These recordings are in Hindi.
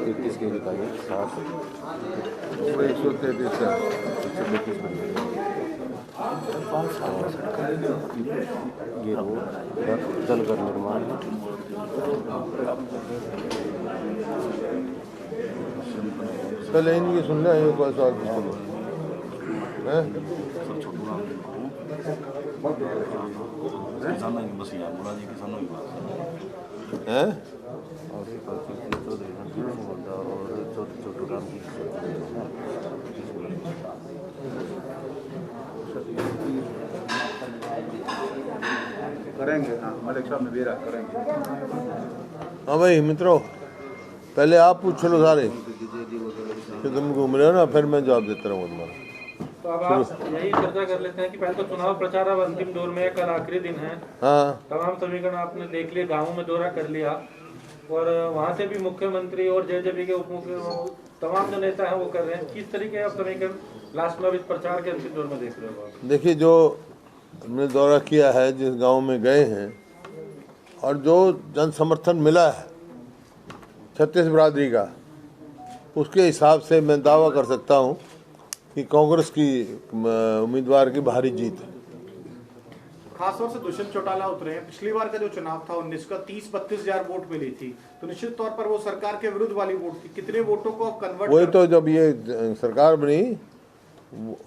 31 के निकालिए 60 वो 133 है। 132 बन ये रोड जलकर निर्माण है। पहले इनकी सुन ले, ये कोई सवाल पूछ लो हैं? हैं? और एक और चीज़ तो देखना और छोटे छोटे काम की करेंगे। हाँ, मलिक साहब ने भी रहा करेंगे। हाँ भाई मित्रों, पहले आप पूछ लो सारे कि तुम घूम रहे हो ना, फिर मैं जवाब देता रहूँगा तुम्हारा। तो अब आप यही चर्चा कर लेते हैं कि पहले तो चुनाव प्रचार अब अंतिम दौर में है, कल आखिरी दिन है। हाँ, तमाम समीकरण आपने देख लिए, गाँव में दौरा कर लिया और वहाँ से भी मुख्यमंत्री और जेजेपी के उप मुख्यमंत्री तमाम जो नेता हैं वो कर रहे हैं। किस तरीके आप समीकरण लास्ट में अब इस प्रचार के अंतिम दौर में देख रहे हो आप? देखिए, जो हमने दौरा किया है, जिस गांव में गए हैं और जो जन समर्थन मिला है छत्तीस बिरादरी का, उसके हिसाब से मैं दावा कर सकता हूं कि कांग्रेस की उम्मीदवार की भारी जीत है। खासतौर से दुष्यंत चौटाला उतरे हैं। पिछली बार का जो चुनाव था 19 का 30-32 हजार वोट मिली थी, तो निश्चित तौर पर वो सरकार के विरुद्ध वाली वोट थी। कितने वोटों को अब कन्वर्ट वही तो, जब ये सरकार बनी,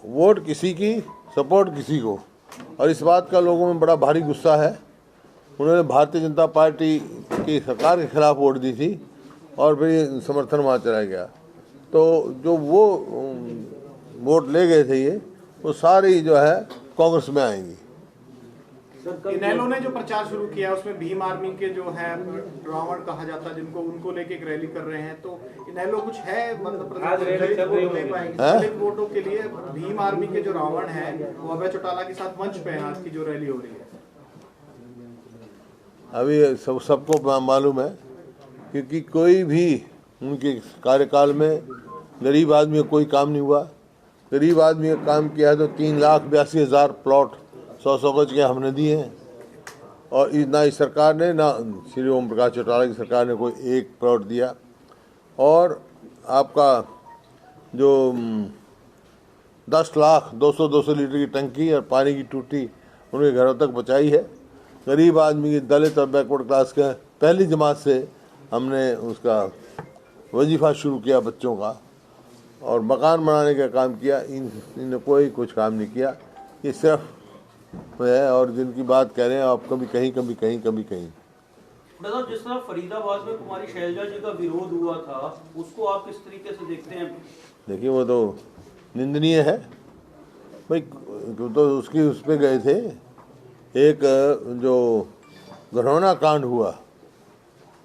वोट किसी की, सपोर्ट किसी को, और इस बात का लोगों में बड़ा भारी गुस्सा है। उन्होंने भारतीय जनता पार्टी की सरकार के खिलाफ वोट दी थी और फिर समर्थन वहाँ चला गया। तो जो वो वोट ले गए थे, ये वो सारी जो है कांग्रेस में आएंगी। इनेलो ने जो प्रचार शुरू किया उसमें भीम आर्मी के जो है रावण कहा जाता है, जिनको उनको लेके एक रैली कर रहे हैं, तो इनेलो कुछ है मतलब दलित वोटों के लिए? भीम आर्मी के जो रावण है वो अभय चौटाला के साथ मंच पे है आज की जो रैली हो रही है। अभी सबको मालूम है, क्योंकि कोई भी उनके कार्यकाल में गरीब आदमी का कोई काम नहीं हुआ। गरीब आदमी का काम किया है तो 3,82,000 प्लॉट 100 गज के हमने दिए हैं, और ना इस सरकार ने, ना श्री ओम प्रकाश चौटाला की सरकार ने कोई एक प्लॉट दिया। और आपका जो 10 लाख 200 लीटर की टंकी और पानी की टूटी उनके घरों तक पहुँचाई है। गरीब आदमी की, दलित और बैकवर्ड क्लास के पहली जमात से हमने उसका वजीफ़ा शुरू किया बच्चों का, और मकान बनाने का काम किया। इन्होंने कोई कुछ काम नहीं किया। ये सिर्फ है, और जिनकी बात कह रहे हैं आप, कभी कहीं कभी कहीं कभी कहीं। जिस तरह फरीदाबाद में कुमारी शैलजा जी का विरोध हुआ था, उसको आप किस तरीके से देखते हैं? देखिए, वो तो निंदनीय है भाई। तो उसकी उस पर गए थे, एक जो घरौना कांड हुआ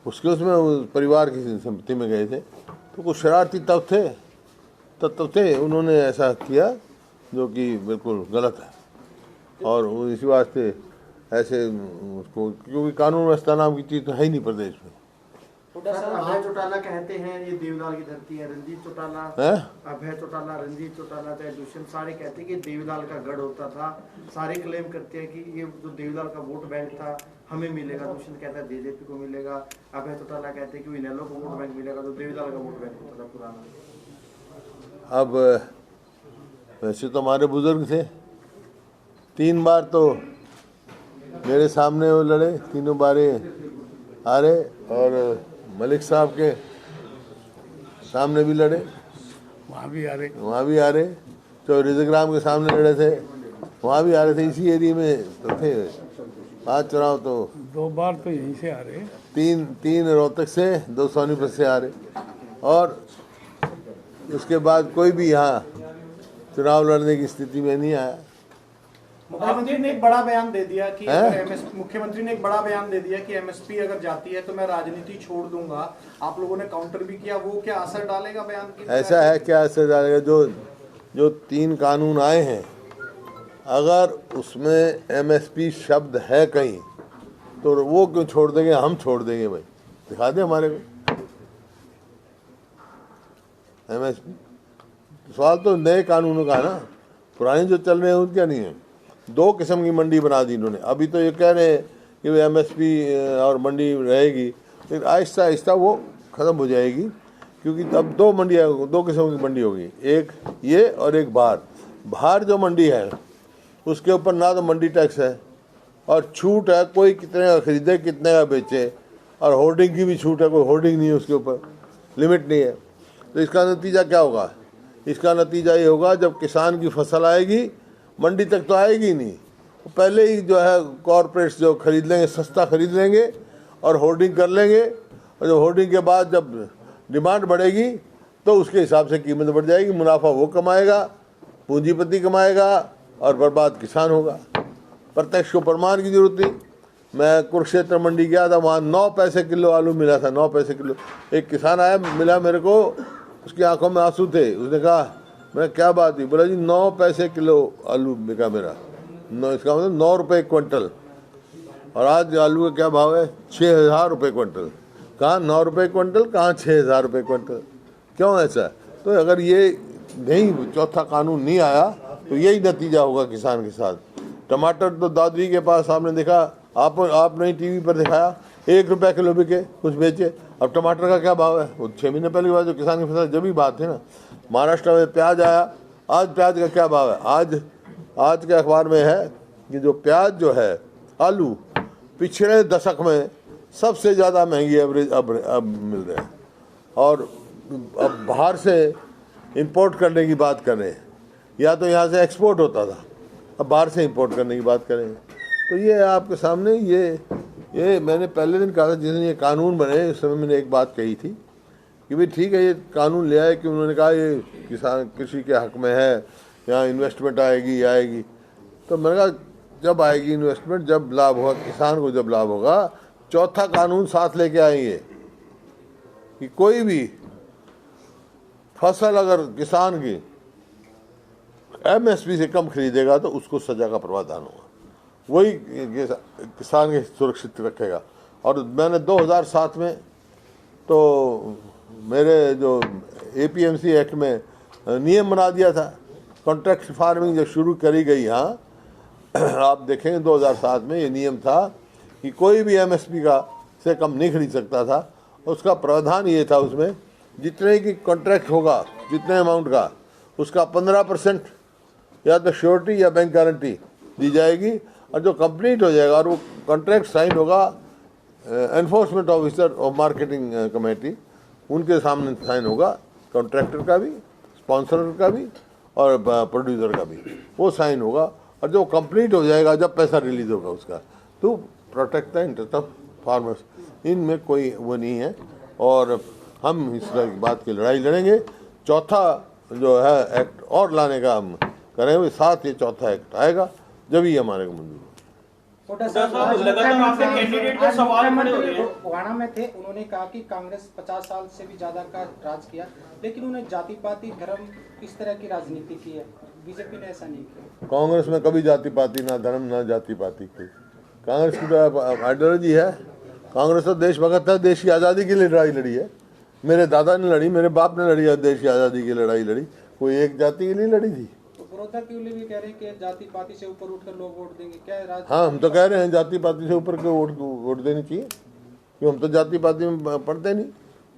उसके, उसमें उस परिवार की संपत्ति में गए थे, तो कुछ शरारती तत्व थे, उन्होंने ऐसा किया जो कि बिल्कुल गलत है। और इसी वास्ते ऐसे उसको, क्योंकि कानून व्यवस्था नाम की चीज़ तो है ही नहीं प्रदेश में। अभय चौटाला कहते हैं ये देवलाल की धरती है। रंजीत चौटाला, अभय चौटाला, रंजीत चौटाला, चाहे दुष्यंत, सारे कहते हैं कि देवलाल का गढ़ होता था। सारे क्लेम करते हैं कि ये जो देवलाल का वोट बैंक था हमें मिलेगा। दुष्यंत कहता है जेजेपी को मिलेगा। अभय चौटाला कहते हैं कि इनेलो को वोट बैंक मिलेगा, तो देवलाल का वोट बैंक होता था पुराना। अब वैसे तो हमारे बुजुर्ग थे, 3 बार तो मेरे सामने वो लड़े, तीनों बारे हारे, और मलिक साहब के सामने भी लड़े, वहाँ भी हारे। जो रिजग्राम के सामने लड़े थे वहाँ भी हारे थे। इसी एरिया में तो थे। 5 चुनाव तो 2 बार तो यहीं से हारे, 3 रोहतक से, 2 सोनीपत से हारे, और उसके बाद कोई भी यहाँ चुनाव लड़ने की स्थिति में नहीं आया। मुख्यमंत्री ने एक बड़ा बयान दे दिया कि मुख्यमंत्री ने एक बड़ा बयान दे दिया कि एमएसपी अगर जाती है तो मैं राजनीति छोड़ दूंगा। आप लोगों ने काउंटर भी किया, वो क्या असर डालेगा बयान की? ऐसा है, क्या असर डालेगा? जो 3 कानून आए हैं, अगर उसमें एमएसपी शब्द है कहीं, तो वो क्यों छोड़ देंगे? हम छोड़ देंगे भाई, दिखा दे हमारे को एमएसपी। सवाल तो नए कानूनों का है ना, पुराने जो चल रहे हैं उनका नहीं है। 2 किस्म की मंडी बना दी इन्होंने। अभी तो ये कह रहे हैं कि एमएसपी और मंडी रहेगी, लेकिन आहिस्ता आहिस्ता वो ख़त्म हो जाएगी, क्योंकि अब दो मंडियाँ, दो किस्म की मंडी होगी, एक ये और एक बाहर जो मंडी है उसके ऊपर ना तो मंडी टैक्स है और छूट है, कोई कितने का खरीदे कितने का बेचे, और होर्डिंग की भी छूट है, कोई होर्डिंग नहीं है उसके ऊपर, लिमिट नहीं है। तो इसका नतीजा क्या होगा? इसका नतीजा ये होगा जब किसान की फसल आएगी मंडी तक तो आएगी नहीं, पहले ही जो है कॉरपोरेट्स जो खरीद लेंगे, सस्ता खरीद लेंगे और होर्डिंग कर लेंगे, और जब होर्डिंग के बाद जब डिमांड बढ़ेगी तो उसके हिसाब से कीमत बढ़ जाएगी, मुनाफा वो कमाएगा, पूंजीपति कमाएगा और बर्बाद किसान होगा। प्रत्यक्ष को प्रमाण की जरूरत नहीं। मैं कुरुक्षेत्र मंडी गया था, वहाँ 9 पैसे किलो आलू मिला था, 9 पैसे किलो। एक किसान आया, मिला मेरे को, उसकी आंखों में आंसू थे। उसने कहा, मैं क्या बात हुई? बोला जी 9 पैसे किलो आलू बिका मेरा, इसका मतलब 9 रुपये क्विंटल। और आज आलू का क्या भाव है? 6,000 रुपये क्विंटल। कहाँ 9 रुपये क्विंटल, कहाँ 6,000 रुपये क्विंटल? क्यों ऐसा? तो अगर ये नहीं, चौथा कानून नहीं आया तो यही नतीजा होगा किसान के साथ। टमाटर तो दादरी के पास आपने देखा, आपने टीवी पर दिखाया, 1 रुपया किलो बिके, कुछ बेचे। अब टमाटर का क्या भाव है? वो 6 महीने पहले की बात, जो किसान की फसल जब भी बात है ना। महाराष्ट्र में प्याज आया, आज प्याज का क्या भाव है? आज के अखबार में है कि जो प्याज जो है, आलू पिछले दशक में सबसे ज़्यादा महंगी एवरेज अब मिल रहे हैं। और अब बाहर से इंपोर्ट करने की बात कर रहे हैं, या तो यहाँ से एक्सपोर्ट होता था, अब बाहर से इंपोर्ट करने की बात करें। तो ये आपके सामने ये मैंने पहले दिन कहा था, जिस दिन ये कानून बने उस समय मैंने एक बात कही थी कि भाई ठीक है, ये कानून ले आए कि उन्होंने कहा ये किसान कृषि के हक में है, यहाँ इन्वेस्टमेंट आएगी। तो मैंने कहा जब आएगी इन्वेस्टमेंट, जब लाभ होगा किसान को, जब लाभ होगा, चौथा कानून साथ लेके आएंगे कि कोई भी फसल अगर किसान की MSP से कम खरीदेगा तो उसको सजा का प्रावधान होगा, वही किसान के सुरक्षित रखेगा। और मैंने 2007 में तो मेरे जो APMC एक्ट में नियम बना दिया था। कॉन्ट्रैक्ट फार्मिंग जब शुरू करी गई यहाँ, आप देखेंगे 2007 में ये नियम था कि कोई भी MSP का से कम नहीं खरीद सकता था। उसका प्रावधान ये था, उसमें जितने की कॉन्ट्रैक्ट होगा, जितने अमाउंट का, उसका 15% या तो श्योरिटी या बैंक गारंटी दी जाएगी, और जो कंप्लीट हो जाएगा और वो कॉन्ट्रैक्ट साइन होगा एनफोर्समेंट ऑफिसर और मार्केटिंग कमेटी, उनके सामने साइन होगा, कॉन्ट्रैक्टर का भी, स्पॉन्सर का भी और प्रोड्यूसर का भी, वो साइन होगा। और जो कंप्लीट हो जाएगा, जब पैसा रिलीज होगा उसका, तो protect the interest of farmers. इनमें कोई वो नहीं है, और हम इस तरह की बात की लड़ाई लड़ेंगे। चौथा जो है एक्ट और लाने का हम करेंगे, साथ ये चौथा एक्ट आएगा जब ही हमारे को मंजूर। वाणा में थे, उन्होंने कहा कि कांग्रेस 50 साल से भी ज्यादा का राज किया, लेकिन उन्होंने जाति पाति धर्म इस तरह की राजनीति की है। बीजेपी ने ऐसा नहीं किया। कांग्रेस में कभी जाति पाति, ना धर्म, ना जाति पाति की। कांग्रेस की तो आइडियोलॉजी है। कांग्रेस तो देशभक्त है, देश की आज़ादी के लिए लड़ाई लड़ी है। मेरे दादा ने लड़ी, मेरे बाप ने लड़ी है, देश की आज़ादी की लड़ाई लड़ी। कोई एक जाति के लिए लड़ी थी। बड़ौदा के लिए भी कह रहे हैं कि जाति पाति से ऊपर उठकर लोग वोट देंगे, क्या? हाँ, हम तो कह रहे हैं जाति पाति से ऊपर के वोट देनी चाहिए, क्योंकि हम तो जाति पाति में पढ़ते नहीं।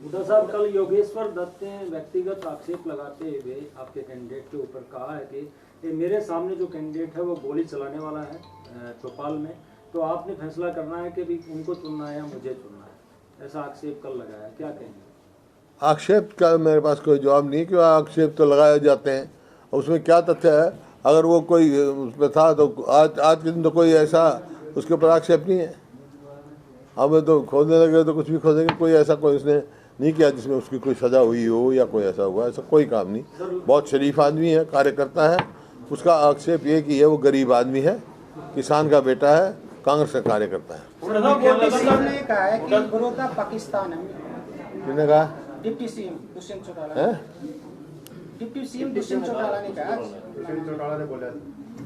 हुड्डा साहब, कल योगेश्वर दत्त ने व्यक्तिगत आक्षेप लगाते हुए आपके कैंडिडेट के ऊपर कहा है कि मेरे सामने जो कैंडिडेट है वो गोली चलाने वाला है चौपाल में, तो आपने फैसला करना है कि भी उनको चुनना है या मुझे चुनना है। ऐसा आक्षेप कल लगाया, क्या कहेंगे? आक्षेप का मेरे पास कोई जवाब नहीं, क्यों आक्षेप तो लगाए जाते हैं, उसमें क्या तथ्य है? अगर वो कोई उसमें था तो आज के दिन तो कोई ऐसा उसके ऊपर आक्षेप नहीं है। हमें तो खोदने लगे तो कुछ भी खोदेंगे, कोई ऐसा कोई उसने नहीं किया जिसमें उसकी कोई सज़ा हुई हो या कोई ऐसा हुआ, ऐसा कोई काम नहीं। बहुत शरीफ आदमी है, कार्यकर्ता है। उसका आक्षेप ये कि वो गरीब आदमी है, किसान का बेटा है, कांग्रेस का कार्यकर्ता है। ने कहा है कि बड़ौदा पाकिस्तान है। किसने कहा? Deputy CM Dushyant Chautala. Deputy CM Dushyant Chautala ने कहा। दुष्यंत चौटाला ने बोला,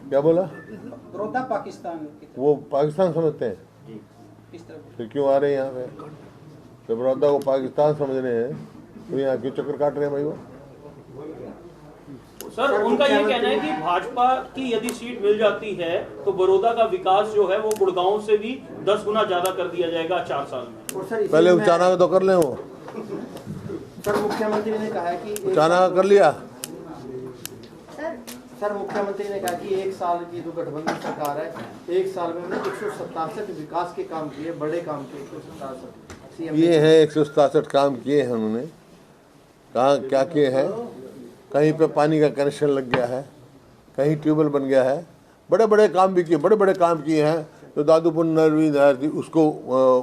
क्या बोला? बड़ौदा पाकिस्तान। वो पाकिस्तान समझते हैं, किस तरह? फिर क्यों आ रहे हैं यहाँ पे? तो बड़ौदा को पाकिस्तान समझ रहे हैं तो यहाँ क्यों चक्कर काट रहे हैं भाई? वो सर, उनका ये कहना है कि भाजपा की यदि सीट मिल जाती है तो बड़ौदा का विकास जो है वो गुड़गांव से भी 10 गुना ज्यादा कर दिया जाएगा 4 साल में। पहले उपचारा में तो कर ले वो। सर मुख्यमंत्री ने कहा है कि अचानक कर लिया। सर मुख्यमंत्री ने कहा कि 1 साल की जो गठबंधन सरकार है, 1 साल में हमने 167 विकास के काम किए, बड़े काम किए 167। ये है 167 काम किए हैं उन्होंने। कहाँ क्या किए हैं? कहीं पे पानी का कनेक्शन लग गया है, कहीं ट्यूबवेल बन गया है, बड़े बड़े काम भी किए, बड़े बड़े काम किए हैं। तो दादूपुर नरवी नहर थी उसको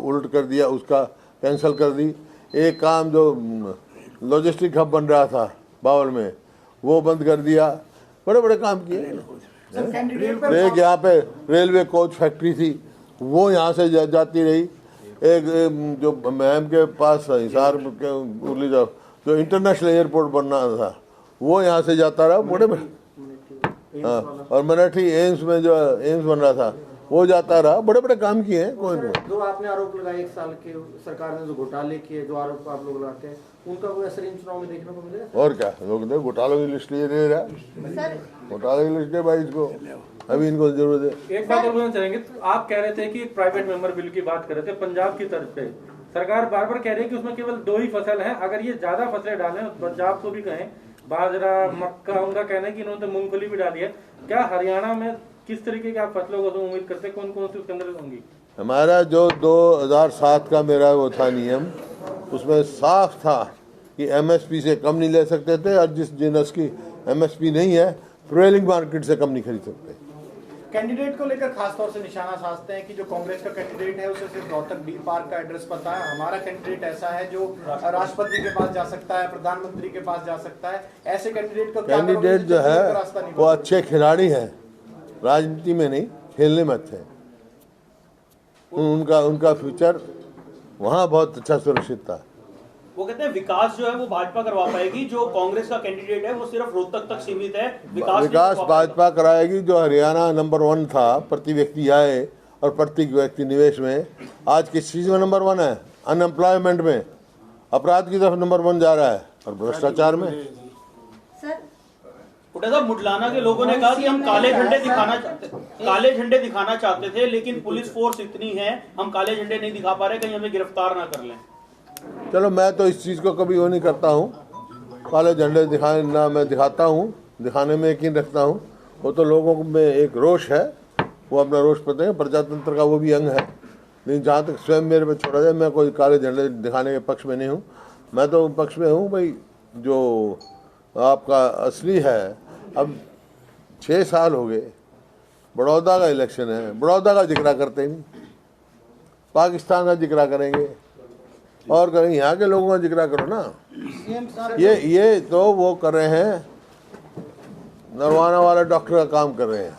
उलट कर दिया, उसका कैंसिल कर दी। एक काम जो लॉजिस्टिक हब बन रहा था बावल में वो बंद कर दिया। बड़े बड़े काम किए। एक यहाँ पे रेलवे कोच फैक्ट्री थी वो यहाँ से जाती रही। एक जो महम के पास हिसार के उरली जो इंटरनेशनल एयरपोर्ट बनना था वो यहाँ से जाता रहा। बड़े हाँ, और मराठी एम्स में जो एम्स बन रहा था वो जाता रहा। बड़े बड़े काम किए हैं। कोई नहीं। जो आपने आरोप लगाए 1 साल के सरकार ने जो घोटाले किए, जो आरोप आप लोग लगाते हैं, उनका कोई असर इन चुनाव में देखने को मिलेगा? और क्या लोग दे घोटालों की लिस्ट लिए दे रहा, घोटाले की लिस्ट दे भाई इसको, अभी इनको जरूरत है। एक बात और बोलना चाहेंगे, तो आप कह रहे थे कि प्राइवेट मेंबर बिल की बात कर रहे थे पंजाब की तरफ से। सरकार बार बार कह रही है कि उसमें केवल 2 ही फसल है। अगर ये ज्यादा फसलें डालें, पंजाब को भी कहें बाजरा मक्का, उनका कहना है कि इन्होंने मूंगफली भी डाली है। क्या हरियाणा में किस तरीके की आप फसलों को उम्मीद करते हैं, कौन कौन सी उसके अंदर होंगी? हमारा जो 2007 का मेरा वो था नियम, उसमें साफ था कि एमएसपी से कम नहीं ले सकते थे और जिस जिनस की एमएसपी नहीं है प्रिवेलिंग मार्केट से कम नहीं खरीद सकते। कैंडिडेट को लेकर खासतौर से निशाना साधते हैं कि जो कांग्रेस का कैंडिडेट है उसे सिर्फ रोहतक डील पार्क का एड्रेस पता है, हमारा कैंडिडेट ऐसा है जो राष्ट्रपति के पास जा सकता है, प्रधानमंत्री के पास जा सकता है। ऐसे कैंडिडेट को कैंडिडेट जो है वो अच्छे खिलाड़ी हैं, राजनीति में नहीं खेलने में अच्छे हैं। उनका फ्यूचर वहाँ बहुत अच्छा सुरक्षित था। वो कहते हैं विकास जो है वो भाजपा करवा पाएगी, जो कांग्रेस का कैंडिडेट है वो सिर्फ रोहतक तक सीमित है। विकास भाजपा कराएगी। जो हरियाणा नंबर 1 था प्रति व्यक्ति आय और प्रति व्यक्ति निवेश में, आज किस चीज में नंबर 1 है? अनएम्प्लॉयमेंट में, अपराध की तरफ नंबर 1 जा रहा है और भ्रष्टाचार में। उठा साहब, मुडलाना के लोगों ने कहा कि हम काले झंडे दिखाना चाहते थे, लेकिन पुलिस फोर्स इतनी है हम काले झंडे नहीं दिखा पा रहे, कहीं हमें गिरफ्तार ना कर लें। चलो मैं तो इस चीज़ को कभी वो नहीं करता हूँ, काले झंडे दिखाए ना, मैं दिखाता हूँ, दिखाने में यकीन रखता हूँ। वो तो लोगों में एक रोष है, वो अपना रोष पता है, प्रजातंत्र का वो भी अंग है। लेकिन जहाँ तक स्वयं मेरे पे छोड़ा जाए, मैं कोई काले झंडे दिखाने के पक्ष में नहीं हूँ। मैं तो पक्ष में हूँ भाई जो आपका असली है। अब 6 साल हो गए, बड़ौदा का इलेक्शन है, बड़ौदा का जिक्र करते ही नहीं, पाकिस्तान का जिक्र करेंगे और करेंगे, यहाँ के लोगों का जिक्र करो ना। ये तो वो कर रहे हैं, नरवाना वाला डॉक्टर का काम कर रहे हैं।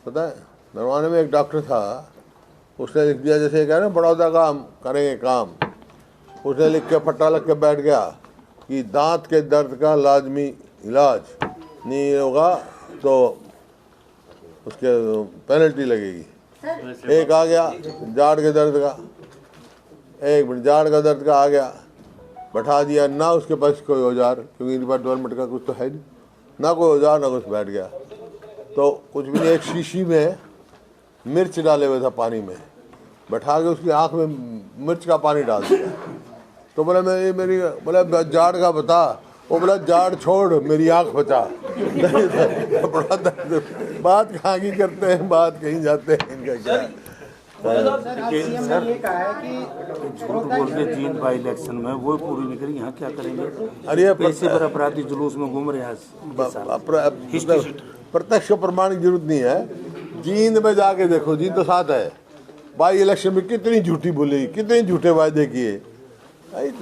पता है नरवाना में एक डॉक्टर था, उसने लिख दिया जैसे कह रहे हैं बड़ौदा का हम करेंगे काम, उसने लिख के पट्टा लग के बैठ गया कि दांत के दर्द का लाजमी इलाज नहीं होगा तो उसके पेनल्टी लगेगी। एक आ गया जाड़ के दर्द का, एक मिनट जाड़ का दर्द का आ गया, बैठा दिया ना उसके पास कोई औजार, क्योंकि इनके पास गवर्नमेंट का कुछ तो है नहीं, ना कोई औजार ना कुछ, बैठ गया। तो कुछ भी नहीं, एक शीशी में मिर्च डाले हुए था पानी में, बैठा के उसकी आँख में मिर्च का पानी डाल दिया। तो बोला मेरी बोला जाड़ का बता, वो बोला जाड़ छोड़ मेरी आँख बचा। बड़ा बात कहाँ की करते हैं, बात कहीं जाते हैं, इनका क्या है। झूठ बोल के जीत बाई इलेक्शन में वो पूरी नहीं करी, यहाँ क्या करेंगे? अरे पैसे पर अपराधी जुलूस में घूम रहे हैं। प्रत्यक्ष प्रमाण की जरूरत नहीं है, जींद में जाके देखो, जींद तो साथ है। बाई इलेक्शन में कितनी झूठी बोली, कितने झूठे वायदे किए,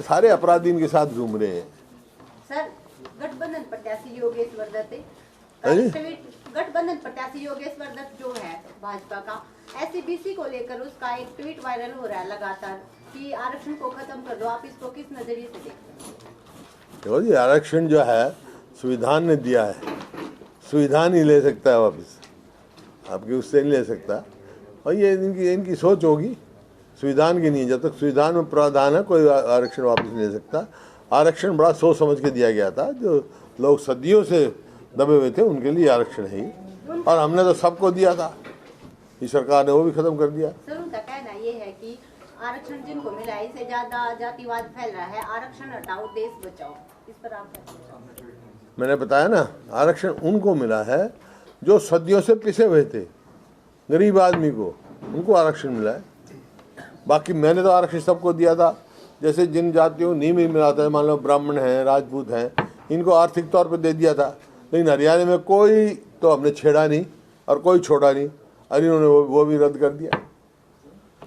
सारे अपराधी इनके साथ घूम रहे हैं। सर गठबंधन प्रत्याशी योगेश्वर दत्त, गठबंधन प्रत्याशी योगेश्वर दत्त जो है भाजपा का, एससीबीसी को लेकर उसका एक ट्वीट वायरल हो रहा है लगातार कि आरक्षण को खत्म कर दो, आप इसको किस नजरिए से देखते हैं? देखो जी, आरक्षण जो है संविधान ने दिया है, संविधान ही ले सकता है वापस, आपके उससे नहीं ले सकता। और ये इनकी सोच होगी, संविधान की नहीं, जब तक संविधान में प्रावधान है कोई आरक्षण वापस नहीं ले सकता। आरक्षण बड़ा सोच समझ के दिया गया था, जो लोग सदियों से दबे हुए थे उनके लिए आरक्षण है ही, और हमने तो सबको दिया था, इस सरकार ने वो भी खत्म कर दिया। सर उनका कहना ये है कि आरक्षण जिनको मिला है इससे ज्यादा जातिवाद फैल रहा है, आरक्षण हटाओ देश बचाओ, इस पर आप क्या कहते हैं? मैंने बताया ना, आरक्षण उनको मिला है जो सदियों से पिसे हुए थे, गरीब आदमी को, उनको आरक्षण मिला है। बाकी मैंने तो आरक्षण सबको दिया था। जैसे जिन जातियों नहीं मिला था, मान लो ब्राह्मण हैं, राजपूत हैं, इनको आर्थिक तौर पर दे दिया था। लेकिन हरियाणा में कोई तो हमने छेड़ा नहीं और कोई छोड़ा नहीं, और इन्होंने वो भी रद्द कर दिया।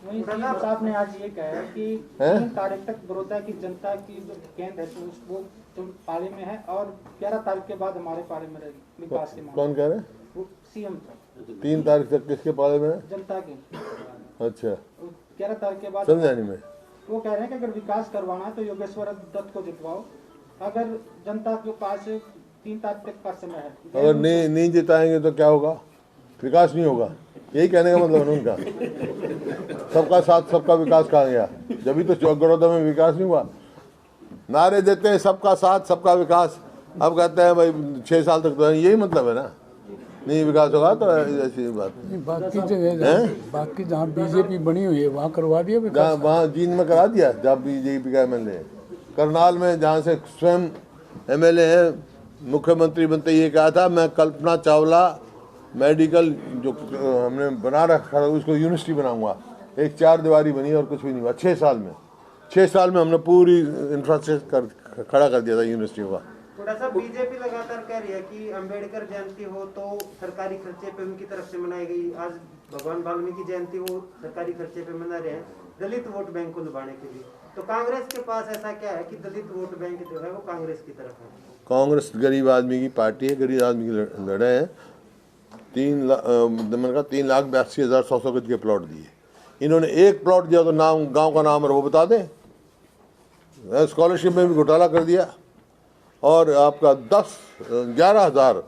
वहीं सीएम साहब ने आज ये कहा है कि 3 तारीख तक बड़ौदा की जनता की जो केंद्र है वो जो पाले में है और 11 तारीख के बाद हमारे पाले में रहेगी विकास के मामले। कौन कह रहे हैं? वो सीएम 3 तारीख तक किसके पाले में है? जनता के। अच्छा, 11 तारीख के बाद समझा नहीं मैं। वो कह रहे हैं कि अगर विकास करवाना है तो योगेश्वर दत्त को जितवाओ, अगर जनता के पास 3 तारीख तक का समय है। अगर नहीं जिताएंगे तो क्या होगा? विकास नहीं होगा, यही कहने का मतलब है उनका। सबका साथ सबका विकास कहा गया, जब तो बड़ौदा में विकास नहीं हुआ। नारे देते हैं सबका साथ सबका विकास, अब कहते हैं भाई 6 साल तक, तो यही मतलब है ना, नहीं विकास होगा तो ऐसी बात। बाकी जगह, बाकी जहाँ बीजेपी बनी हुई है वहाँ करवा दिया विकास। वहाँ जींद में करा दिया, जब बीजेपी का एमएलए। करनाल में जहाँ से स्वयं एमएलए है, मुख्यमंत्री बनते ये कहा था मैं कल्पना चावला मेडिकल जो हमने बना रखा था उसको यूनिवर्सिटी बनाऊंगा। एक 4 दीवारी बनी और कुछ भी नहीं हुआ। 6 साल में हमने पूरी इंफ्रास्ट्रक्चर खड़ा कर दिया था यूनिवर्सिटी का। थोड़ा सा बीजेपी लगातार कह रही है कि अंबेडकर जयंती हो तो सरकारी खर्चे पे उनकी तरफ से मनाई गई, आज भगवान वाल्मीकि जयंती हो सरकारी खर्चे पे मना रहे हैं दलित वोट बैंक को लुभाने के लिए। तो कांग्रेस के पास ऐसा क्या है कि दलित वोट बैंक जो है वो कांग्रेस की तरफ है? कांग्रेस गरीब आदमी की पार्टी है, गरीब आदमी की लड़े हैं। 3,82,100 गज के प्लॉट दिए इन्होंने। एक प्लॉट दिया तो नाम गांव का नाम और वो बता दें। स्कॉलरशिप में भी घोटाला कर दिया और आपका 11,000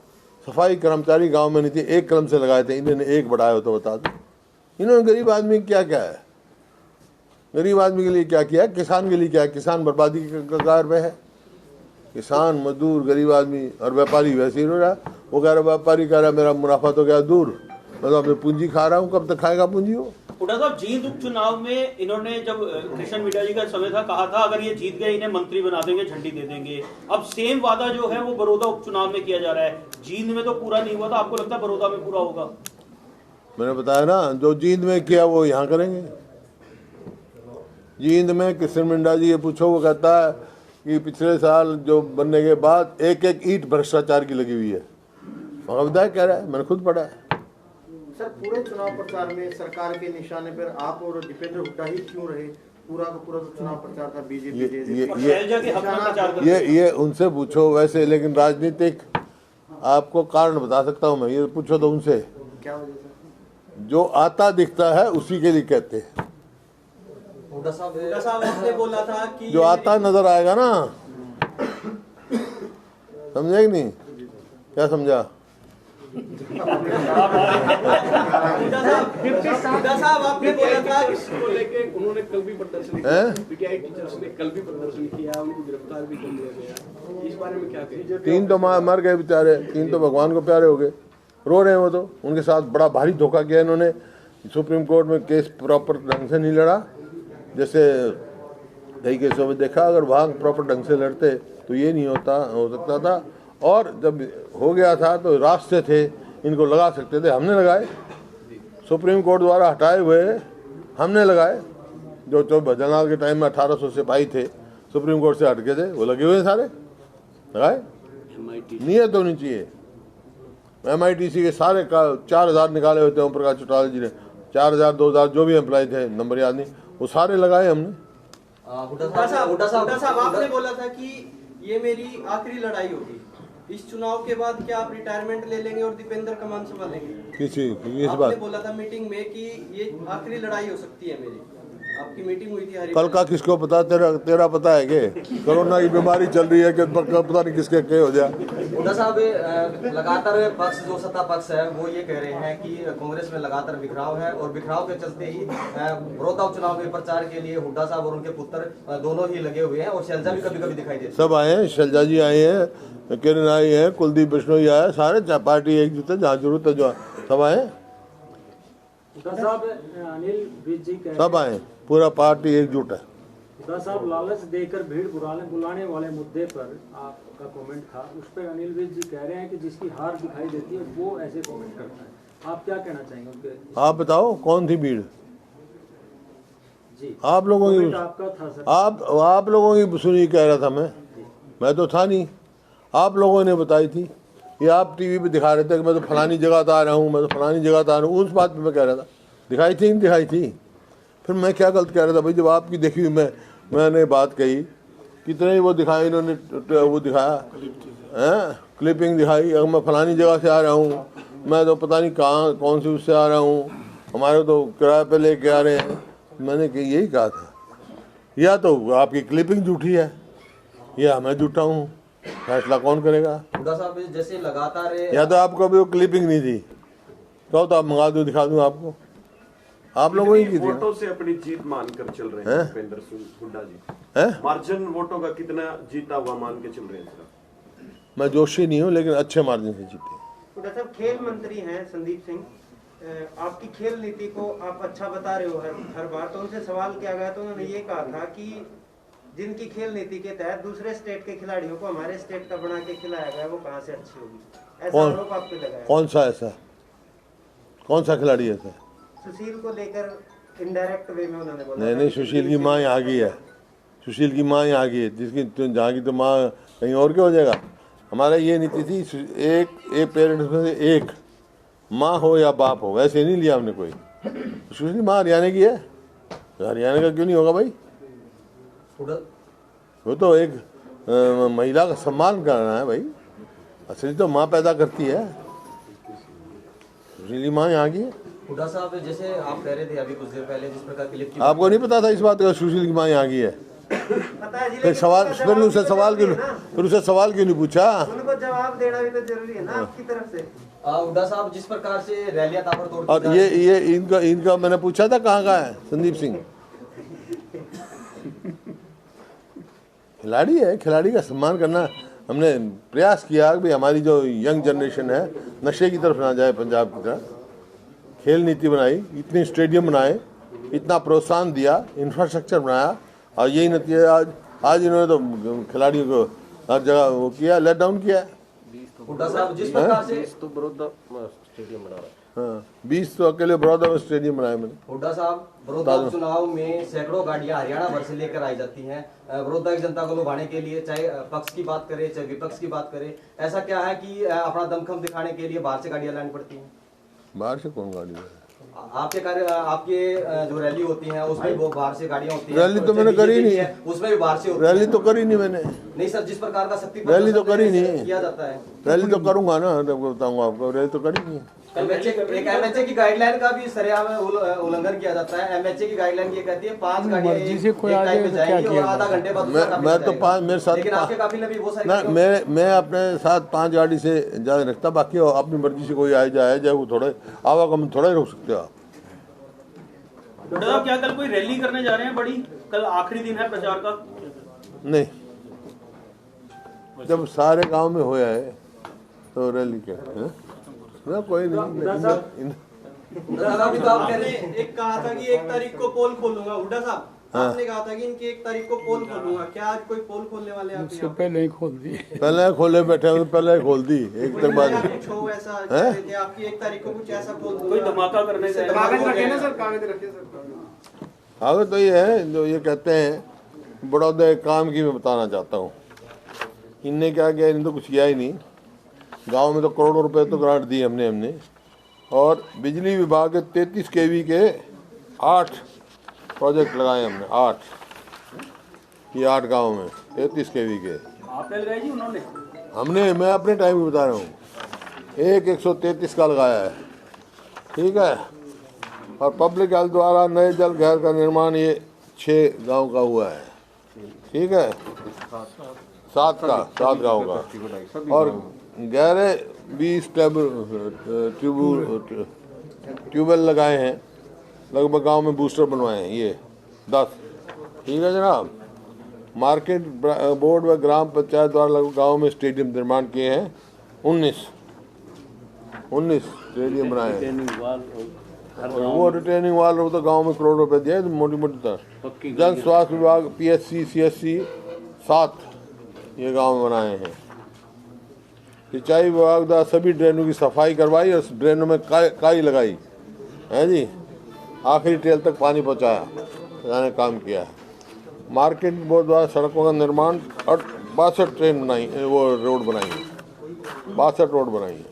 सफाई कर्मचारी गांव में नहीं थे, एक कलम से लगाए थे, इन्होंने एक बढ़ाया हो तो बता दें। इन्होंने गरीब आदमी क्या क्या है, गरीब आदमी के लिए क्या किया, किसान के लिए क्या है? किसान बर्बादी के कगार पे है। किसान, मजदूर, गरीब आदमी और व्यापारी वैसे ही हो रहा है। वो कह रहा व्यापारी कह रहा मेरा मुनाफा तो गया दूर, मतलब मैं पूंजी खा रहा हूँ, कब तक खाएगा पूंजी वो? हुड्डा साहब, जींद उपचुनाव में इन्होंने जब कृष्ण मिड्डा जी का समय था कहा था अगर ये जीत गए इन्हें मंत्री बना देंगे, झंडी दे देंगे। अब सेम वादा जो है वो बड़ौदा उपचुनाव में किया जा रहा है। जींद में तो पूरा नहीं हुआ था, आपको लगता है बड़ौदा में पूरा होगा? मैंने बताया ना, जो जींद में किया वो यहाँ करेंगे। जींद में कृष्ण मिड्डा जी ये पूछो, वो कहता है कि पिछले साल जो बनने के बाद एक ईंट भ्रष्टाचार की लगी हुई है। विधायक कह रहा है, मैंने खुद पढ़ा है। सर, पूरे चुनाव प्रचार में सरकार के निशाने पर आप और दीपेंद्र हुड्डा ही क्यों रहे? पूरा का पूरा चुनाव प्रचार था बीजेपी। ये उनसे पूछो वैसे, लेकिन राजनीतिक आपको कारण बता सकता हूँ मैं, ये पूछो तो उनसे। क्या वजह सर? जो आता दिखता है उसी के लिए कहते हैं। हुड्डा साहब आपने बोला था कि जो आता नजर आएगा ना, समझे कि नहीं? क्या समझा? हुड्डा साहब आपने बोला था इसको लेके उन्होंने कल भी प्रदर्शन किया, पीटीआई टीचर्स ने कल भी प्रदर्शन किया, उनको गिरफ्तार भी कर लिया गया। इस बारे में क्या कहें? 3 तो मर गए बेचारे, 3 तो भगवान को प्यारे हो गए, रो रहे हैं वो तो। उनके साथ बड़ा भारी धोखा किया इन्होंने। सुप्रीम कोर्ट में केस प्रॉपर ढंग से नहीं लड़ा। जैसे कई केसों में देखा, अगर वहाँ प्रॉपर ढंग से लड़ते तो ये नहीं हो सकता था। और जब हो गया था तो रास्ते थे, इनको लगा सकते थे, हमने लगाए। सुप्रीम कोर्ट द्वारा हटाए हुए हमने लगाए। जो भजनलाल के टाइम में 1800 सिपाही थे, सुप्रीम कोर्ट से हटके थे, वो लगे हुए सारे लगाए। नियत होनी चाहिए। MITC के सारे 4,000 निकाले होते हैं ओम प्रकाश चौटाला जी ने, 4,000 2,000 जो भी एम्प्लॉय थे, नंबर याद नहीं, वो सारे लगाए हमने। हुड्डा साहब आपने बोला था कि ये मेरी आखिरी लड़ाई होगी। इस चुनाव के बाद क्या आप रिटायरमेंट ले लेंगे और दीपेंद्र कमान संभालेंगे? किस आपने बात? बोला था मीटिंग में कि ये आखिरी लड़ाई हो सकती है मेरी। आपकी मीटिंग हुई थी कल का किसको पता? तेरा पता है कि कोरोना की बीमारी चल रही है कि पता नहीं किसके क्या हो जाए। हुड्डा साहब, लगातार पक्ष जो सत्ता पक्ष है वो ये कह रहे हैं कि कांग्रेस में लगातार बिखराव है और बिखराव के चलते ही बड़ौदा उपचुनाव में प्रचार के लिए हुड्डा साहब और उनके पुत्र दोनों ही लगे हुए हैं और शैलजा भी कभी कभी दिखाई देती। सब आए हैं, शैलजा जी आए हैं, किरण आई है, कुलदीप बिश्नोई आया, सारे पार्टी एकजुट है, जहाँ जरूरत है जो सब आए। हुड्डा साहब, अनिल विज जी कह सब आए, पूरा पार्टी एकजुट है। हुड्डा साहब, लालच देकर भीड़ बुलाने वाले मुद्दे पर आपका कमेंट था, उस पर अनिल विज जी कह रहे हैं कि जिसकी हार दिखाई देती है वो ऐसे कमेंट करता है, आप क्या कहना चाहेंगे उनके? आप बताओ कौन थी भीड़? जी, आप लोगों की, आपका था सर। आप लोगों की सुनी कह रहा था मैं तो था नहीं, आप लोगों ने बताई थी। ये आप टीवी पे दिखा रहे थे कि मैं तो फलानी जगह तो आ रहा हूँ, मैं तो फलानी जगह तो आ रहा हूँ, उस बात पे मैं कह रहा था। दिखाई थी नहीं दिखाई थी? फिर मैं क्या गलत कह रहा था भाई? जब आपकी देखी हुई मैंने बात कही, कितने ही वो दिखाए इन्होंने, वो दिखाया है, क्लिपिंग दिखाई, अगर मैं फलानी जगह से आ रहा हूँ, मैं तो पता नहीं कहाँ कौन सी उससे आ रहा हूँ, हमारे तो किराए पे लेके आ रहे हैं। मैंने यही कहा था, या तो आपकी क्लिपिंग झूठी है या मैं झूठा हूँ, फैसला कौन करेगा? हुड्डा साहब, जैसे लगातार या तो आपको अभी वो क्लिपिंग नहीं थी तो आप मंगा दो, दिखा दूँ आपको। आप लोगों ही की थी। वोटों से अपनी जीत मानकर चल रहे हैं भूपेंद्र हुड्डा जी, मार्जिन वोटों का कितना जीता हुआ मान के चल रहे हैं सर? मैं जोशी नहीं हूँ, लेकिन अच्छे मार्जिन से जीते। हुड्डा साहब, खेल मंत्री हैं संदीप सिंह, आपकी खेल नीति को आप अच्छा बता रहे हो हर बार, तो उनसे सवाल किया गया तो उन्होंने ये कहा था कि जिनकी खेल नीति के तहत दूसरे स्टेट के खिलाड़ियों को हमारे स्टेट का बना के खिलाया गया, वो कहाँ से अच्छी होगी, ऐसा आरोप आप पे लगाया। कौन सा ऐसा, कौन सा खिलाड़ी ऐसा? सुशील को लेकर इनडायरेक्ट वे में उन्होंने बोला। नहीं, सुशील की माँ यहाँ की है, सुशील की माँ यहाँ की है, जिसकी जहाँ की तो माँ कहीं और क्या हो जाएगा। हमारा ये नीति थी, एक पेरेंट्स में से एक माँ हो या बाप हो, वैसे नहीं लिया हमने कोई। सुशील माँ हरियाणा की है, हरियाणा का क्यों नहीं होगा भाई? वो तो एक महिला का सम्मान करना है भाई, असली तो माँ पैदा करती है। सुशील माँ यहाँ की है। हुड्डा साहब, जैसे आप कह रहे थे अभी कुछ देर पहले, जिस प्रकार क्लिप की, आपको नहीं पता था इस बात का सुशील की माँ यहाँ की है? पता है जी, फिर सवाल, फिर उसे सवाल क्यों नहीं पूछा? उनको जवाब देना भी तो जरूरी है ना आपकी तरफ से। हुड्डा साहब, जिस प्रकार से रैलियां ताबड़तोड़, और ये इनका मैंने पूछा था कहाँ का है संदीप सिंह? खिलाड़ी है, खिलाड़ी का सम्मान करना हमने प्रयास किया कि हमारी जो यंग जनरेशन है नशे की तरफ ना जाए पंजाब की तरह। खेल नीति बनाई, इतने स्टेडियम बनाए, इतना प्रोत्साहन दिया, इंफ्रास्ट्रक्चर बनाया, और यही नतीजा आज इन्होंने तो खिलाड़ियों को हर जगह वो किया, लेट डाउन किया। हुड्डा साहब, जिस प्रकार से तो बड़ौदा स्टेडियम बना रहा है, हाँ 20 तो अकेले बड़ौदा में स्टेडियम बनाया मैंने। हुड्डा साहब, बड़ौदा चुनाव में सैकड़ों गाड़ियां हरियाणा भर से लेकर आई जाती हैं बड़ौदा की जनता को लुभाने के लिए, चाहे पक्ष की बात करें चाहे विपक्ष की बात करें। ऐसा क्या है कि अपना दमखम दिखाने के लिए बाहर से गाड़ियां लानी पड़ती हैं? बाहर से कौन गाड़ी है? आपके जो रैली होती है उसमें वो बाहर से गाड़ियां होती हैं। रैली तो मैंने करी नहीं है, उसमें भी बाहर से होती है। रैली तो करी नहीं मैंने। नहीं सर, जिस प्रकार का शक्ति रैली तो करी नहीं किया जाता है। रैली तो करूंगा ना, तब बताऊंगा आपको। रैली तो करी नहीं। एमएचए की गाइडलाइन का भी सरेआम उल्लंघन किया जाता है। एमएचए की गाइडलाइन ये कहती है 5 गाड़ियां एक टाइम में जाएंगी और आधा घंटे बाद मैं तो 5 मेरे साथ, लेकिन आपके काफिले में भी वो सारी मैं अपने साथ 5 गाड़ी से ज्यादा रखता, बाकी अपनी मर्जी से कोई आए जाए वो थोड़े आवागमन थोड़ा ही रोक सकते हो आप। हुड्डा, क्या कल कोई रैली करने जा रहे हैं बड़ी? कल आखिरी दिन है प्रचार का। नहीं, जब सारे गांव में होया है तो रैली क्या है? ना कोई नहीं। एक कहा था कि 1 तारीख को पोल खोलूंगा, हुड्डा साहब आपने कहा था कि इनकी 1 तारीख को पोल खोलूंगा, क्या आज कोई पोल खोलने वाले हैं? उससे पहले ही खोल दी, पहले खोले बैठे हुए, पहले खोल दी एक तक बाद। कुछ हो ऐसा कह रहे थे आपकी 1 तारीख को कुछ ऐसा बोल कोई धमाका करने से कागज रखे ना सर, कागज रखे सर। हाँ तो ये है जो ये कहते हैं बड़ौदा एक काम की मैं बताना चाहता हूँ। इनने क्या किया? इन्हें तो कुछ किया ही नहीं। गांव में तो करोड़ों रुपए तो ग्रांट दी हमने और बिजली विभाग के 33 kV के 8 प्रोजेक्ट लगाए हमने। 8 ये 8 गाँव में 33 kV के आपने लगाई जी? उन्होंने? हमने, मैं अपने टाइम में बता रहा हूँ। एक 133 का लगाया है, ठीक है। और पब्लिक हेल्थ द्वारा नए जल घर का निर्माण ये 6 गांव का हुआ है, ठीक है। 7 गांव का। और गहरे 20 ट्यूबवेल लगाए हैं, लगभग गांव में बूस्टर बनवाए हैं ये 10, ठीक है जनाब। मार्केट बोर्ड व ग्राम पंचायत द्वारा लगभग गांव में स्टेडियम निर्माण किए हैं 19 स्टेडियम बनाए हैं। वो रिटेनिंग वाल तो गांव में करोड़ रुपए दिए मोटी मोटी तरह। जन स्वास्थ्य विभाग PSC CSC 7 ये गांव में बनाए हैं। सिंचाई विभाग द्वारा सभी ड्रेनों की सफाई करवाई और ड्रेनों में काई लगाई है जी, आखिरी टेल तक पानी पहुँचाने काम किया है। मार्केट बोर्ड द्वारा सड़कों का निर्माण और 62 ट्रेन बनाई, वो रोड बनाई है, 62 रोड बनाई है।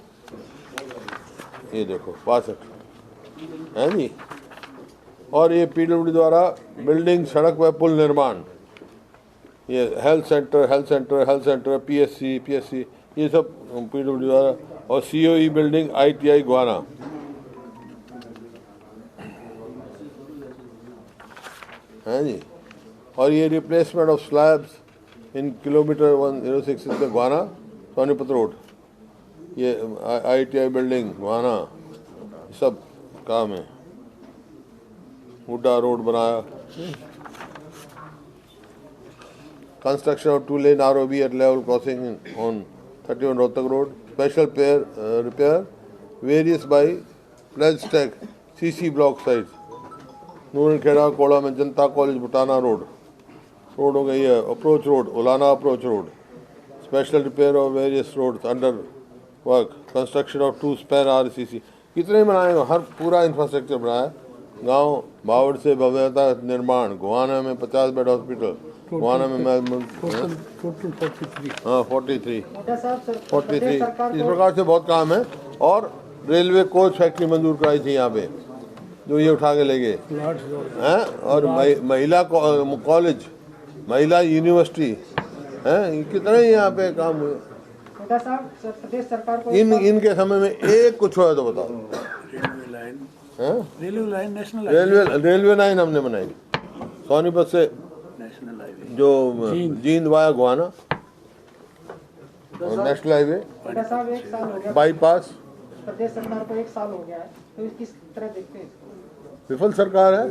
ये देखो 62 है जी। और ये PWD द्वारा बिल्डिंग, सड़क व पुल निर्माण, ये हेल्थ सेंटर PSC ये सब PWD द्वारा, और COE बिल्डिंग ITI गुआना। है जी। और ये replacement of slabs in kilometer 106 में गुआना सोनीपत रोड, ये ITI बिल्डिंग गुआना सब काम है। हुड्डा रोड बनाया। Construction of 2-lane ROB at level crossing on 31 Rohtak road. Special repair various बाई प्लेज टैग CC ब्लॉक साइड। नूरखेड़ा कोड़ा में जनता कॉलेज बुटाना रोड हो गई है। Approach road Ulana approach road. Special repair of various road under work. Construction of 2 span RCC। कितने बनाए, हर पूरा इंफ्रास्ट्रक्चर बनाया। गांव बावड़ से भव्यता निर्माण। गोवाना में 50 बेड हॉस्पिटल। गोवाना में टोटल 43। हाँ 43 इस प्रकार से बहुत काम है। और रेलवे कोच फैक्ट्री मंजूर कराई थी यहाँ पे, जो ये उठा के ले गए हैं। और महिला कॉलेज, महिला यूनिवर्सिटी है, कितने यहाँ पे काम हुए। प्रदेश सरकार को इनके समय में एक कुछ हुआ तो बताओ। Railway line national railway line हमने बनाई सोनीपत से जो जींद वाया गुआना और नेशनल हाईवे साहब 1 साल हो गया बाईपास। प्रदेश सरकार को 1 साल हो गया है, तो किस तरह देखते हैं? विफल सरकार है,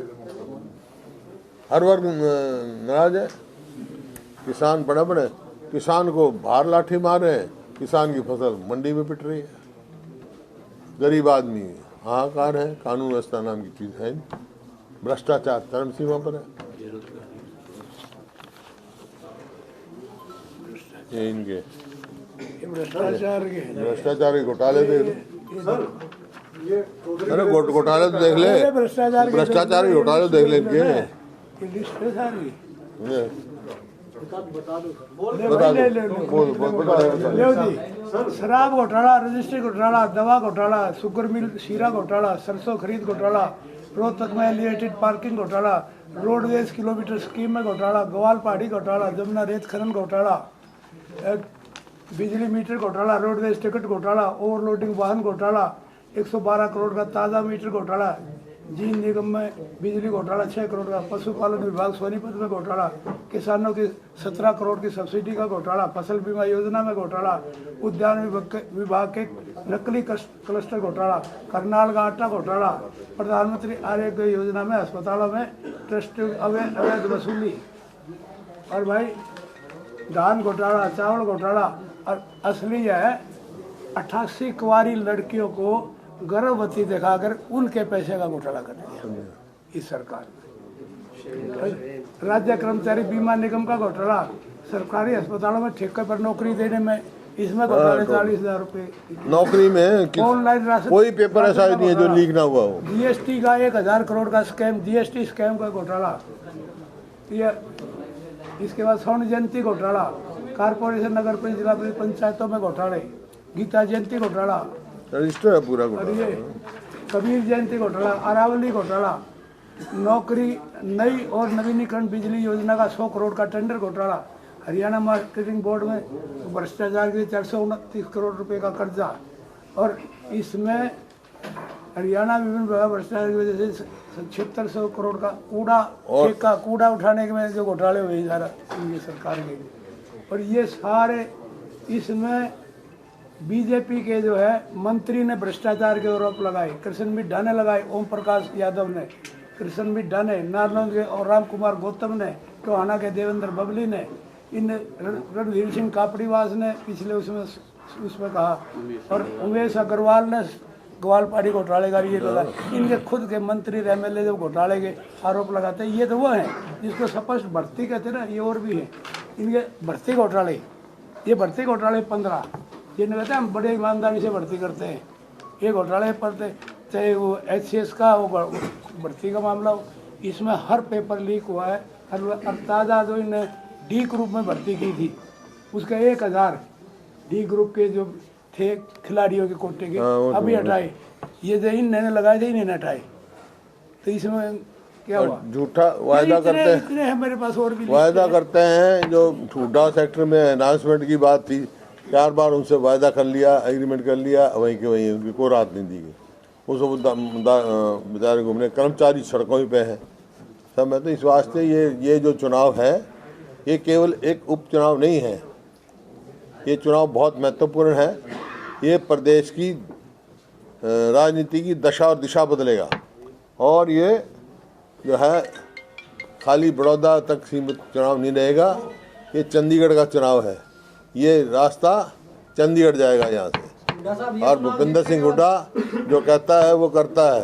हर वर्ग नाराज है। किसान बड़े किसान को बाहर लाठी मार रहे हैं, किसान की फसल मंडी में पिट रही है। गरीब आदमी हाहाकार है, कानून व्यवस्था नाम की चीज है। भ्रष्टाचार चरम सीमा पर है। ये इनके भ्रष्टाचार के घोटाले देख लो। अरे घोटाले तो देख ले, भ्रष्टाचार के घोटाले देख ले इनके। शराब घोटाला, रजिस्ट्री घोटाला, दवा घोटाला, शुगर मिल शीरा घोटाला, सरसों खरीद घोटाला, रोहतक में एलिवेटेड पार्किंग घोटाला, रोडवेज किलोमीटर स्कीम में घोटाला, ग्वाल पहाड़ी घोटाला, जमुना रेत खनन घोटाला, बिजली मीटर घोटाला, रोडवेज टिकट घोटाला, ओवरलोडिंग वाहन घोटाला, 112 करोड़ का ताज़ा मीटर घोटाला, जींद निगम में बिजली घोटाला 6 करोड़ का, पशुपालन विभाग सोनीपत में घोटाला, किसानों की 17 करोड़ की सब्सिडी का घोटाला, फसल बीमा योजना में घोटाला, उद्यान विभाग के नकली क्लस्टर घोटाला, करनाल का आटा घोटाला, प्रधानमंत्री आरोग्य योजना में अस्पतालों में ट्रस्ट अवैध वसूली, और भाई धान घोटाला, चावल घोटाला, और असली है 88 कुंवारी लड़कियों को गर्भवती दिखाकर उनके पैसे का घोटाला कर दिया इस सरकार ने। राज्य कर्मचारी बीमा निगम का घोटाला, सरकारी अस्पतालों में ठेके पर नौकरी देने में इसमें घोटाले 40,000 रुपए नौकरी में। ऑनलाइन राशन, कोई पेपर ऐसा नहीं है जो लीक ना हुआ हो। GST का 1000 करोड़ का स्कैम, GST स्कैम का घोटाला। इसके बाद स्वर्ण जयंती घोटाला, कारपोरेशन, नगर परिषद, जिला परिषद, पंचायतों में घोटाले, गीता जयंती घोटाला, रजिस्टर है पूरा और ये कबीर जयंती घोटाला, अरावली घोटाला, नौकरी नई और नवीनीकरण बिजली योजना का 100 करोड़ का टेंडर घोटाला, हरियाणा मार्केटिंग बोर्ड में भ्रष्टाचार के 429 करोड़ रुपए का कर्जा, और इसमें हरियाणा विभिन्न भ्रष्टाचार की वजह से 7600 करोड़ का कूड़ा उठाने के में जो घोटाले हुए सारा ये सरकार के। और ये सारे इसमें बीजेपी के जो है मंत्री ने भ्रष्टाचार के आरोप लगाए। कृष्ण मिड्ढा ने लगाए, ओम प्रकाश यादव ने, कृष्ण मिड्ढा ने, नारनौल के और राम कुमार गौतम ने, टोहाना के देवेंद्र बबली ने, इन रणधीर सिंह कापड़ीवास ने पिछले उसमें कहा, और उमेश अग्रवाल ने ग्वालपाड़ी घोटाले का ये लगा, इनके खुद के मंत्री एमएलए जब घोटाले के आरोप लगाते हैं, ये तो वो हैं जिसको स्पष्ट भर्ती कहते हैं ना, ये और भी है इनके भर्ती घोटाले। ये भर्ती घोटाले 15 जिन्हें कहते हैं हम बड़े ईमानदारी से भर्ती करते हैं। ये घोटाले पर चाहे वो HCS का वो भर्ती का मामला हो, इसमें हर पेपर लीक हुआ है। और ताज़ा जो इन्हें डी ग्रुप में भर्ती की थी उसका 1000 डी ग्रुप के जो थे खिलाड़ियों के कोटे के अभी हटाए, ये जो इन्होंने लगाए थे इन्हें हटाए। तो इसमें क्या हुआ? झूठा वायदा करते हैं, इतने हैं मेरे पास और भी वायदा करते हैं। जो हुड्डा सेक्टर में अनाउंसमेंट की बात थी, 4 बार उनसे वायदा कर लिया, एग्रीमेंट कर लिया, वहीं के वहीं उनकी कोई राहत नहीं दी गई। उस बेचारे घूमने कर्मचारी सड़कों पे हैं सब। मैं तो इस वास्ते ये जो चुनाव है ये केवल एक उपचुनाव नहीं है, ये चुनाव बहुत महत्वपूर्ण है। ये प्रदेश की राजनीति की दशा और दिशा बदलेगा। और ये जो है खाली बड़ौदा तक सीमित चुनाव नहीं रहेगा, ये चंडीगढ़ का चुनाव है। ये रास्ता चंडीगढ़ जाएगा यहाँ से। और भूपेंद्र सिंह हुड्डा जो कहता है वो करता है।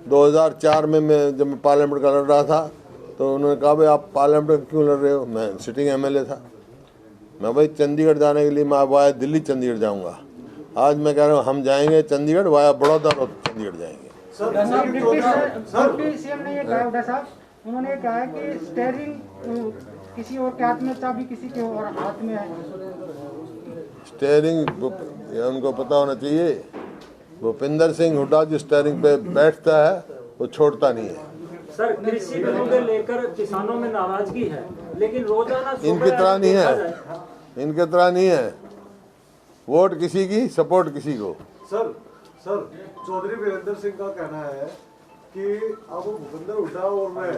2004 में जब मैं पार्लियामेंट का लड़ रहा था तो उन्होंने कहा भाई आप पार्लियामेंट क्यों लड़ रहे हो? मैं सिटिंग एमएलए था। मैं भाई चंडीगढ़ जाने के लिए मैं वाया दिल्ली चंडीगढ़ जाऊंगा। आज मैं कह रहा हूँ हम जाएंगे चंडीगढ़ वाया बड़ौदा और चंडीगढ़ जाएंगे। सीएम ने ये कहा, हुड्डा साहब उन्होंने कहा कि स्टीयरिंग किसी और के हाथ में, चाबी किसी के और हाथ में है। स्टीयरिंग उनको पता होना चाहिए। भूपेंद्र सिंह हुड्डा जो स्टीयरिंग पे बैठता है वो छोड़ता नहीं है। सर कृषि बिलों को लेकर किसानों में नाराजगी है, लेकिन रोजाना इनकी तरह नहीं है, इनके तरह नहीं है। वोट किसी की, सपोर्ट किसी को। सर चौधरी वीरेंद्र सिंह का कहना है कि अब भूपेंद्र हुड्डा और मैं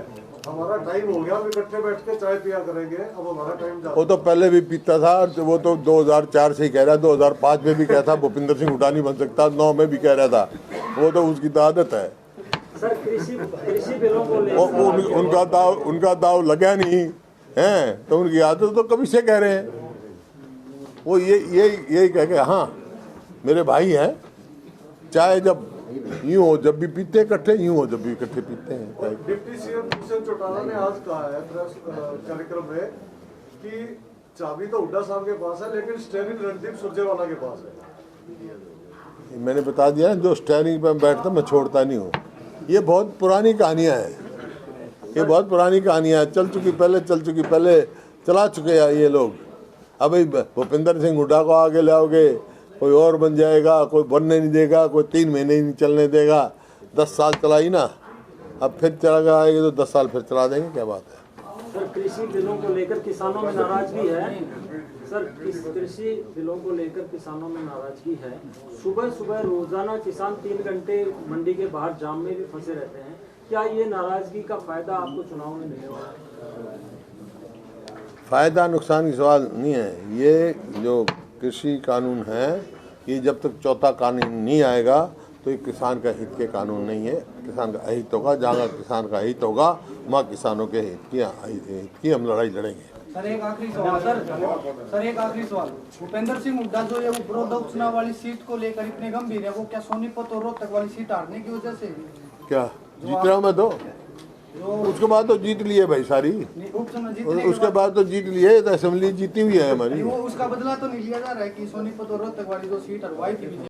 हमारा टाइम हो गया, हम इकट्ठे बैठ के चाय पिया करेंगे, अब हमारा टाइम जा। वो तो पहले भी पीता था, वो तो 2004 से ही कह रहा है, 2005 में भी कहा था भूपेंद्र सिंह हुड्डा नहीं बन सकता, 9 में भी कह रहा था। वो तो उसकी तो आदत है। सर कृषि बिलों को उनका दाव लगा नहीं है तो उनकी आदत तो कभी से कह रहे हैं। वो यही कह के हाँ मेरे भाई हैं, चाहे जब यूं हो जब भी पीते इकट्ठे, यूं हो जब भी इकट्ठे पीते हैं। डिप्टी सीएम दुष्यंत चौटाला ने आज कहा है प्रेस कार्यक्रम में कि चाबी तो हुड्डा साहब के पास है लेकिन स्टीयरिंग रणदीप सुरजेवाला के पास है। मैंने बता दिया जो स्टीयरिंग पे बैठता मैं छोड़ता नहीं हूँ। ये बहुत पुरानी कहानियाँ हैं, ये बहुत पुरानी कहानियाँ चल चुकी पहले चला चुके हैं ये लोग। अब भूपेंद्र सिंह हुड्डा को आगे लाओगे, कोई और बन जाएगा, कोई बनने नहीं देगा, कोई 3 महीने ही नहीं चलने देगा। 10 साल चलाई ना, अब फिर चला आएगी तो 10 साल फिर चला देंगे, क्या बात है। सर कृषि बिलों को लेकर किसानों में नाराजगी है। सर कृषि बिलों को लेकर किसानों में नाराजगी है। सुबह रोजाना किसान 3 घंटे मंडी के बाहर जाम में भी फंसे रहते हैं। क्या ये नाराजगी का फायदा आपको चुनाव में मिलने वाला है? फायदा नुकसान की सवाल नहीं है। ये जो कृषि कानून है ये जब तक चौथा कानून नहीं आएगा तो ये किसान का हित के कानून नहीं है। किसान का अहित होगा, जहाँ किसान का हित होगा वहाँ किसानों के हित की हम लड़ाई लड़ेंगे। सर एक आखिरी सवाल, भूपेंद्र सिंह हुड्डा जो है वो बड़ौदा उपचुनाव वाली सीट को लेकर इतने गंभीर है, वो क्या सोनीपत और रोहतक वाली सीट हारने की वजह से? क्या जीत रहा हूँ मैं तो? उसके बाद तो जीत लिए भाई सारी, उसके बाद तो जीत लिए, तो असेंबली जीती हुई है हमारी। वो उसका बदला तो नहीं लिया जा रहा है कि सोनीपत और रोहतक वाली 2 सीट हरवाई थी?